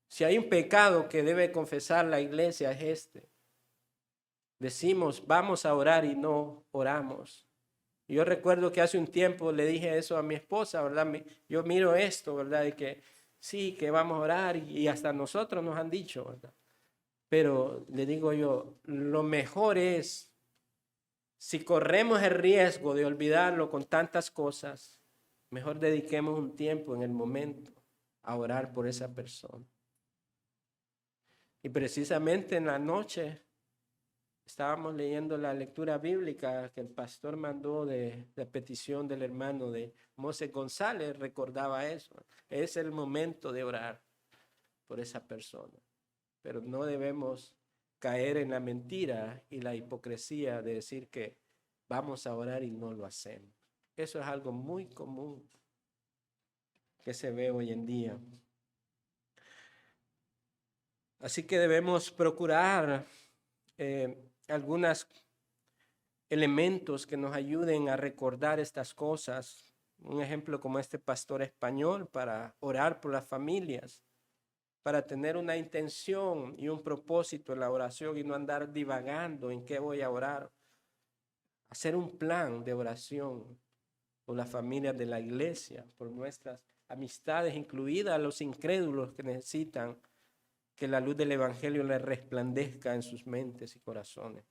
A: Si hay un pecado que debe confesar la iglesia es este. Decimos, vamos a orar y no oramos. Yo recuerdo que hace un tiempo le dije eso a mi esposa, ¿verdad? Yo miro esto, ¿verdad? Y que sí, que vamos a orar y hasta nosotros nos han dicho, ¿verdad? Pero le digo yo, lo mejor es, si corremos el riesgo de olvidarlo con tantas cosas, mejor dediquemos un tiempo en el momento a orar por esa persona. Y precisamente en la noche Estábamos leyendo la lectura bíblica que el pastor mandó de petición del hermano de Mose González, recordaba eso. Es el momento de orar por esa persona, pero no debemos caer en la mentira y la hipocresía de decir que vamos a orar y no lo hacemos. Eso es algo muy común que se ve hoy en día. Así que debemos procurar algunos elementos que nos ayuden a recordar estas cosas. Un ejemplo como este pastor español para orar por las familias, para tener una intención y un propósito en la oración y no andar divagando en qué voy a orar. Hacer un plan de oración por las familias de la iglesia, por nuestras amistades, incluidas los incrédulos que necesitan que la luz del evangelio les resplandezca en sus mentes y corazones.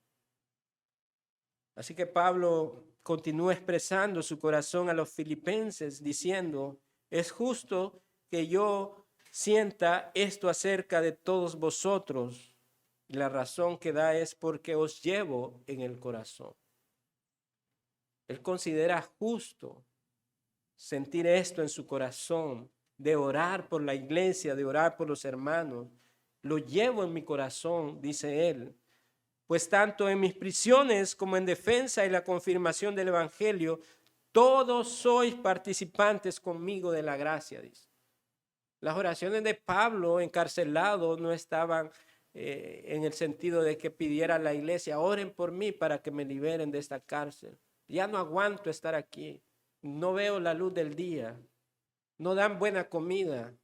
A: Así que Pablo continúa expresando su corazón a los filipenses diciendo, es justo que yo sienta esto acerca de todos vosotros. Y la razón que da es porque os llevo en el corazón. Él considera justo sentir esto en su corazón, de orar por la iglesia, de orar por los hermanos. Lo llevo en mi corazón, dice él, pues tanto en mis prisiones como en defensa y la confirmación del evangelio, todos sois participantes conmigo de la gracia, dice. Las oraciones de Pablo encarcelado no estaban en el sentido de que pidiera a la iglesia, oren por mí para que me liberen de esta cárcel. Ya no aguanto estar aquí, no veo la luz del día, no dan buena comida.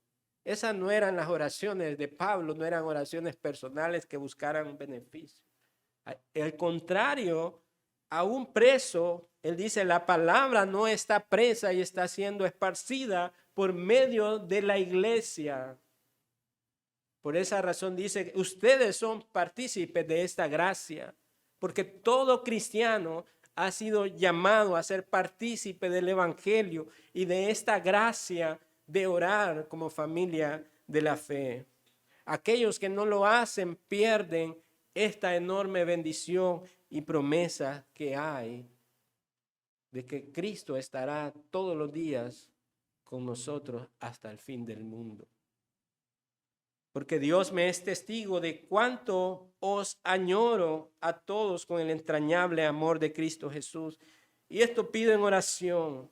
A: Esas no eran las oraciones de Pablo, no eran oraciones personales que buscaran un beneficio. Al contrario, a un preso, él dice, la palabra no está presa y está siendo esparcida por medio de la iglesia. Por esa razón dice, ustedes son partícipes de esta gracia, porque todo cristiano ha sido llamado a ser partícipe del evangelio y de esta gracia de orar como familia de la fe. Aquellos que no lo hacen pierden esta enorme bendición y promesa que hay de que Cristo estará todos los días con nosotros hasta el fin del mundo. Porque Dios me es testigo de cuánto os añoro a todos con el entrañable amor de Cristo Jesús. Y esto pido en oración,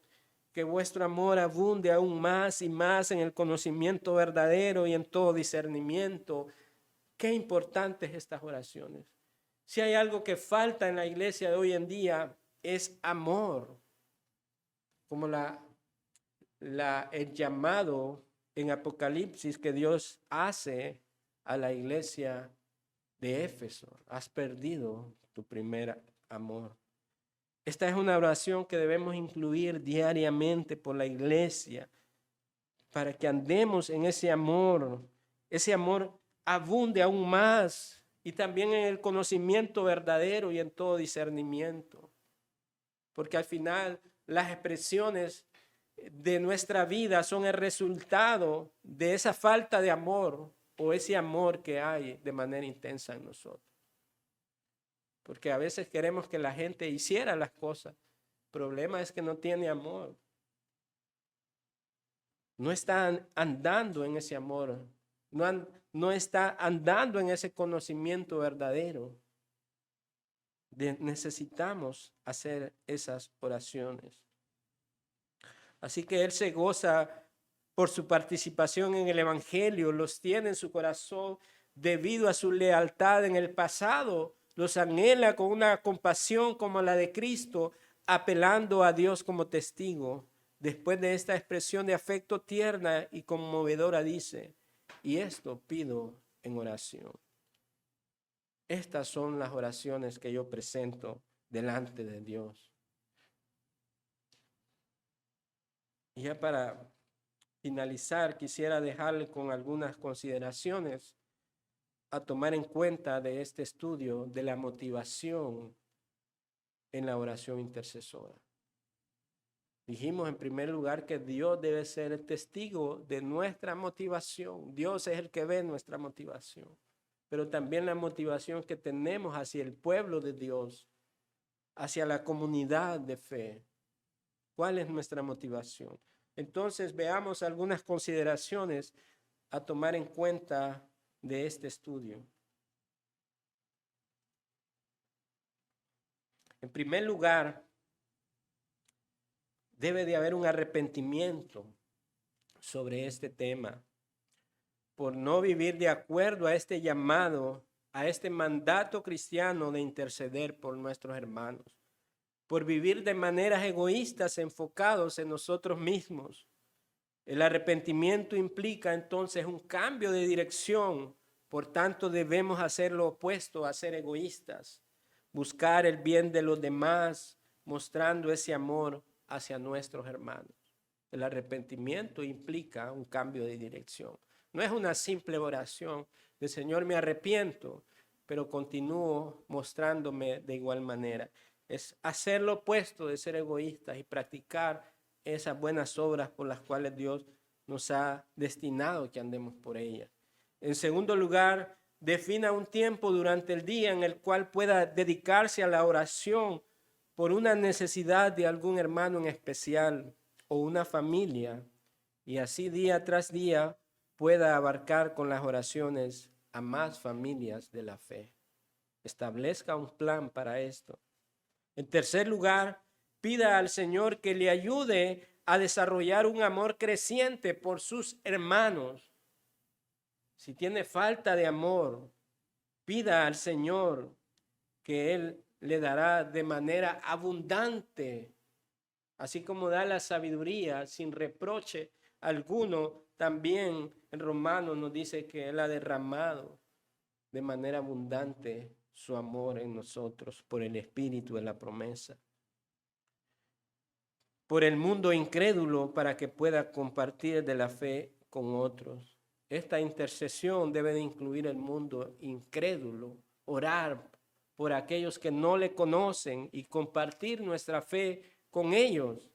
A: que vuestro amor abunde aún más y más en el conocimiento verdadero y en todo discernimiento. Qué importantes estas oraciones. Si hay algo que falta en la iglesia de hoy en día es amor, como el llamado en Apocalipsis que Dios hace a la iglesia de Éfeso. Has perdido tu primer amor. Esta es una oración que debemos incluir diariamente por la iglesia para que andemos en ese amor abunde aún más y también en el conocimiento verdadero y en todo discernimiento. Porque al final las expresiones de nuestra vida son el resultado de esa falta de amor o ese amor que hay de manera intensa en nosotros. Porque a veces queremos que la gente hiciera las cosas. El problema es que no tiene amor. No está andando en ese amor. No está andando en ese conocimiento verdadero. Necesitamos hacer esas oraciones. Así que él se goza por su participación en el evangelio, los tiene en su corazón debido a su lealtad en el pasado, los anhela con una compasión como la de Cristo, apelando a Dios como testigo. Después de esta expresión de afecto tierna y conmovedora dice, y esto pido en oración. Estas son las oraciones que yo presento delante de Dios. Y ya para finalizar, quisiera dejarle con algunas consideraciones a tomar en cuenta de este estudio de la motivación en la oración intercesora. Dijimos en primer lugar que Dios debe ser el testigo de nuestra motivación. Dios es el que ve nuestra motivación. pero también la motivación que tenemos hacia el pueblo de Dios, hacia la comunidad de fe. ¿Cuál es nuestra motivación? Entonces veamos algunas consideraciones a tomar en cuenta de este estudio. En primer lugar, debe de haber un arrepentimiento sobre este tema, por no vivir de acuerdo a este llamado, a este mandato cristiano de interceder por nuestros hermanos, por vivir de maneras egoístas, enfocados en nosotros mismos. El arrepentimiento implica entonces un cambio de dirección, por tanto debemos hacer lo opuesto a ser egoístas, buscar el bien de los demás, mostrando ese amor hacia nuestros hermanos. El arrepentimiento implica un cambio de dirección. No es una simple oración de Señor, me arrepiento, pero continúo mostrándome de igual manera. Es hacer lo opuesto de ser egoístas y practicar esas buenas obras por las cuales Dios nos ha destinado que andemos por ellas. En segundo lugar, defina un tiempo durante el día en el cual pueda dedicarse a la oración por una necesidad de algún hermano en especial o una familia, y así día tras día pueda abarcar con las oraciones a más familias de la fe. Establezca un plan para esto. En tercer lugar, pida al Señor que le ayude a desarrollar un amor creciente por sus hermanos. Si tiene falta de amor, pida al Señor que Él le dará de manera abundante, así como da la sabiduría sin reproche alguno. También en Romanos nos dice que Él ha derramado de manera abundante su amor en nosotros por el Espíritu de la promesa. Por el mundo incrédulo, para que pueda compartir de la fe con otros. Esta intercesión debe de incluir el mundo incrédulo, orar por aquellos que no le conocen y compartir nuestra fe con ellos.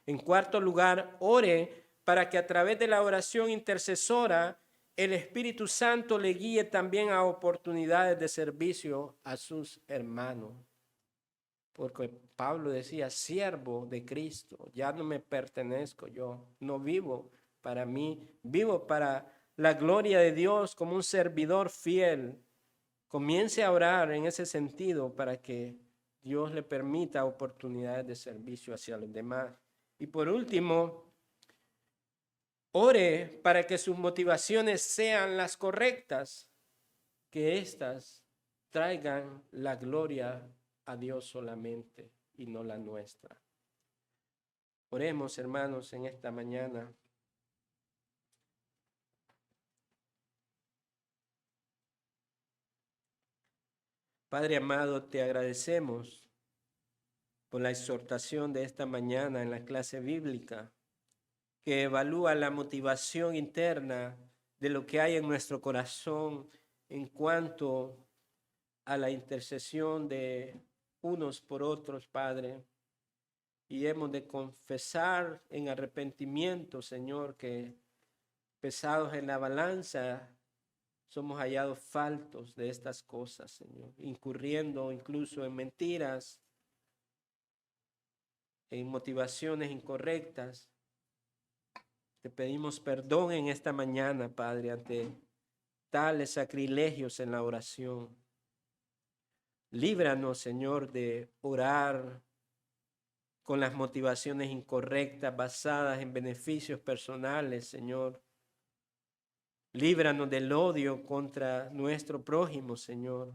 A: En cuarto lugar, ore para que a través de la oración intercesora el Espíritu Santo le guíe también a oportunidades de servicio a sus hermanos. Porque Pablo decía, siervo de Cristo, ya no me pertenezco yo, no vivo para mí, vivo para la gloria de Dios como un servidor fiel. Comience a orar en ese sentido para que Dios le permita oportunidades de servicio hacia los demás. Y por último, ore para que sus motivaciones sean las correctas, que éstas traigan la gloria a Dios solamente y no la nuestra. Oremos, hermanos, en esta mañana. Padre amado, te agradecemos por la exhortación de esta mañana en la clase bíblica, que evalúa la motivación interna de lo que hay en nuestro corazón en cuanto a la intercesión de unos por otros, Padre. Y hemos de confesar en arrepentimiento, Señor, que pesados en la balanza, somos hallados faltos de estas cosas, Señor, incurriendo incluso en mentiras, en motivaciones incorrectas. Te pedimos perdón en esta mañana, Padre, ante tales sacrilegios en la oración. Líbranos, Señor, de orar con las motivaciones incorrectas, basadas en beneficios personales, Señor. Líbranos del odio contra nuestro prójimo, Señor.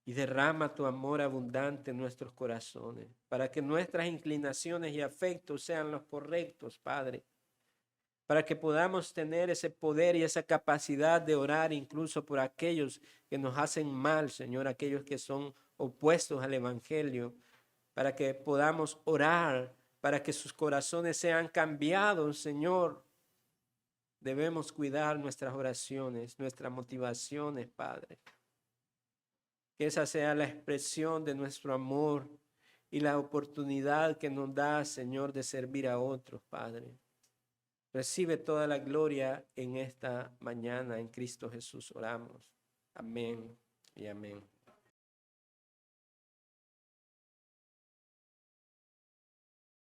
A: Y derrama tu amor abundante en nuestros corazones, para que nuestras inclinaciones y afectos sean los correctos, Padre. Para que podamos tener ese poder y esa capacidad de orar incluso por aquellos que nos hacen mal, Señor, aquellos que son opuestos al Evangelio. Para que podamos orar, para que sus corazones sean cambiados, Señor. Debemos cuidar nuestras oraciones, nuestras motivaciones, Padre. Que esa sea la expresión de nuestro amor y la oportunidad que nos da, Señor, de servir a otros, Padre. Recibe toda la gloria en esta mañana. En Cristo Jesús oramos. Amén y amén.